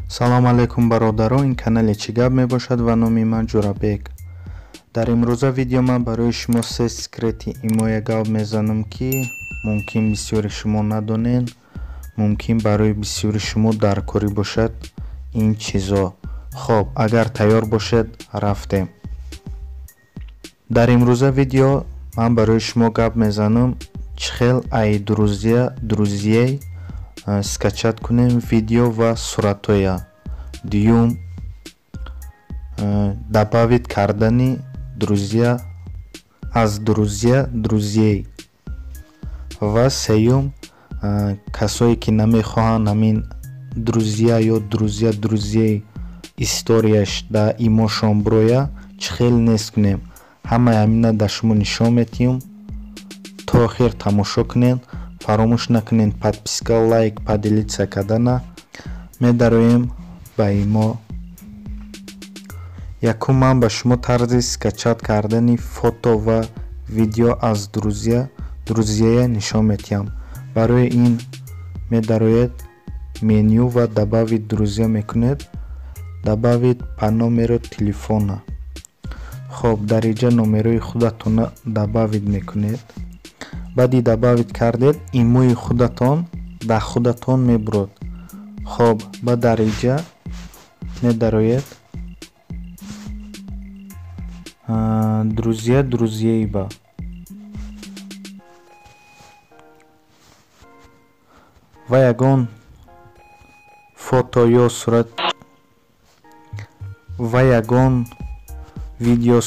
салом алейкум бародаро, ин канали чӣ гап мебошад ва номи ман Ҷурабек. Дар имрӯза видео ман барои шумо се секрети имоя гап мезанам ки мумкин бисёри шумо надонед, мумкин барои бисёри шумо даркорӣ бошад ин чизо. хоб, агар тайёр бошед, рафтем. Дар имрӯза видео ман барои шумо гап мезанам чӣ хел ай друзьяй скачат кунем видео ва суратоя. Дуюм добавить кардани друзья аз друзьяй. Ва сеюм касое ки намехоҳанд ҳамин друзья ё друзьяй историяш да имошон броя чӣ хел нест кунем. Ҳамаи ҳамина да шумо нишон метиҳем то охир тамошо кунед. Фаромӯш накунед подписка, лайк, поделиться кардана. Медароем ба имо. Якум ман ба шумо тарзи скачат кардани фото ва видео аз друзья нишон метиҳам. Барои ин медароед меню ва добавить друзья мекунед. Добавить по номеру телефона. хоб, дар инҷа номерои худатона добавить мекунед. баъди добавить кардед имои худатон ба худатон мебурад. хоб, ба дар инҷа медароед друзьяи ба ва ягон фото ё сурат ва ягон видео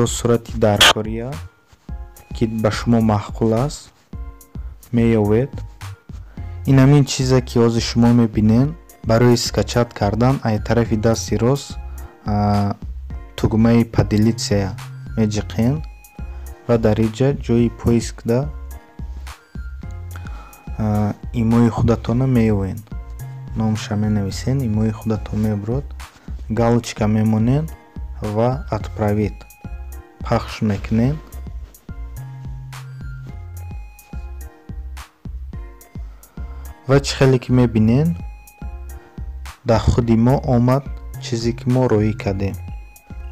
ё сурати даркория ки ба шумо маъқул аст меёвед. ин ҳамин чизе ки ҳозир шумо мебинед. Барои скачат кардан ай тарафи дасти рост тугмаи поделиться меҷиқен ва дар инҷа ҷои поискда имои худатона меёвед. номша менависед, имои худатон мебурад, галочка мемонед ва отправить пахш мекунед. ва чӣ хеле ки мебинед дар худи мо омад чизе ки мо роӣ кардем.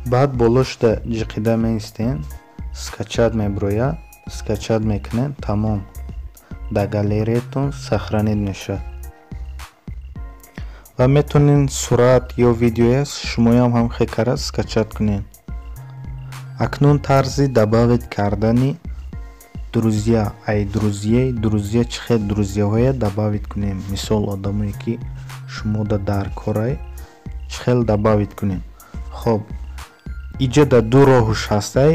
баъд болошда ҷиқида меистед, скачат меброяд, скачат мекунед, тамом дар галереятон сохранид мешавад. ва метавонед сурат ё видеоя шумоям ҳам хекара скачат кунед. акнун тарзи добавить кардани друзья чӣ хел друзьяҳоя добавить кунем. мисол одамое ки шумо дар корай чӣ хел добавить кунем. хоб, инҷа да ду роҳуш ҳастай.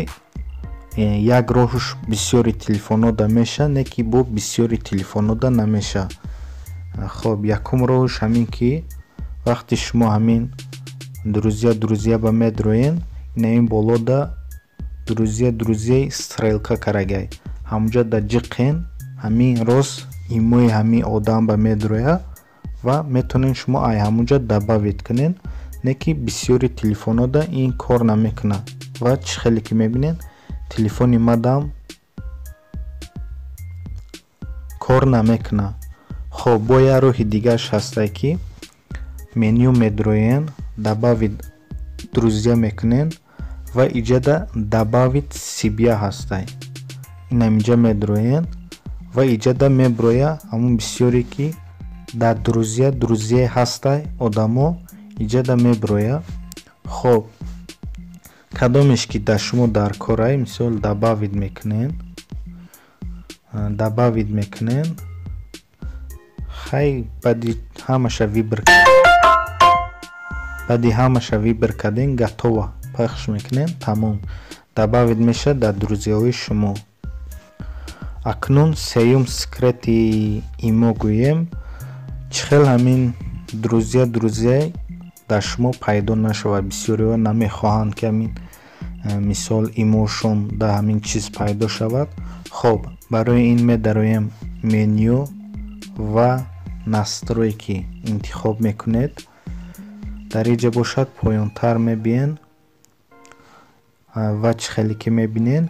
як роҳуш бисёри телефонода меша, не ки бо бисёри телефонода намеша. хоб, якум роҳуш ҳамин ки вақти шумо ҳамин друзья ба медроен ин болода друзьяи стрелка карагай. ҳамҷа да ҷиқен ҳамин рост имои ҳамин одам ба медроя ва метавонед шумо ай ҳамунҷа добавить кунед, не ки бисёри телефонода ин кор намекунад. ва чӣ хеле ки мебинед телефони мадам кор намекунад. хоб, бо як роҳи дигараш ҳастай ки меню медроен, добавить друзья мекунед ва инҷа добавить себя ҳастай. инам инҷа медроен ва инҷа меброя ҳамун бисёре ки дар друзья ҳастай одамо инҷа меброя. хоб, кадомеш ки дар шумо дар корай мисол добавить мекунед. хай баъди ҳамаша вибр карден гатова пахш мекунед, тамом добавить мешавад дар друзьяҳои шумо. акнун сеюм секрети имо гӯем чӣ хел ҳамин друзья дар шумо пайдо нашавад. бисёриҳо намехоҳанд ки ҳамин мисол имошон дар ҳамин чиз пайдо шавад. хоб, барои ин медароем меню ва настройки интихоб мекунед. дар инҷа бошад поёнтар мебиен ва чӣ хеле ки мебинед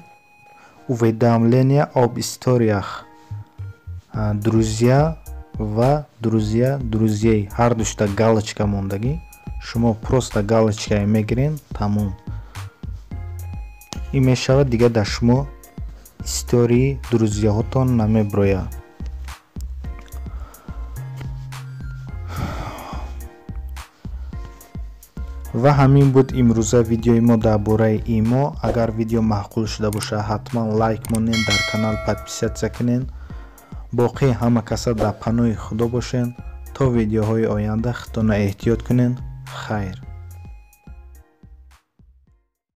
уведомления об историях. Друзья ва друзьяи ҳар душта галочка мондагӣ. Шумо просто галочка мегирен, тамом. ин мешавад дига дар шумо истории друзьяҳотон намеброяд. ва ҳамин буд имрӯза видеои мо дар бораи имо. Агар видео маъқул шуда боша, ҳатман лайк монен, дар канал подписатсия кунен. боқӣ ҳама каса дар паноҳи худо бошен. То видеоҳои оянда худтонро эҳтиёт кунен. хайр.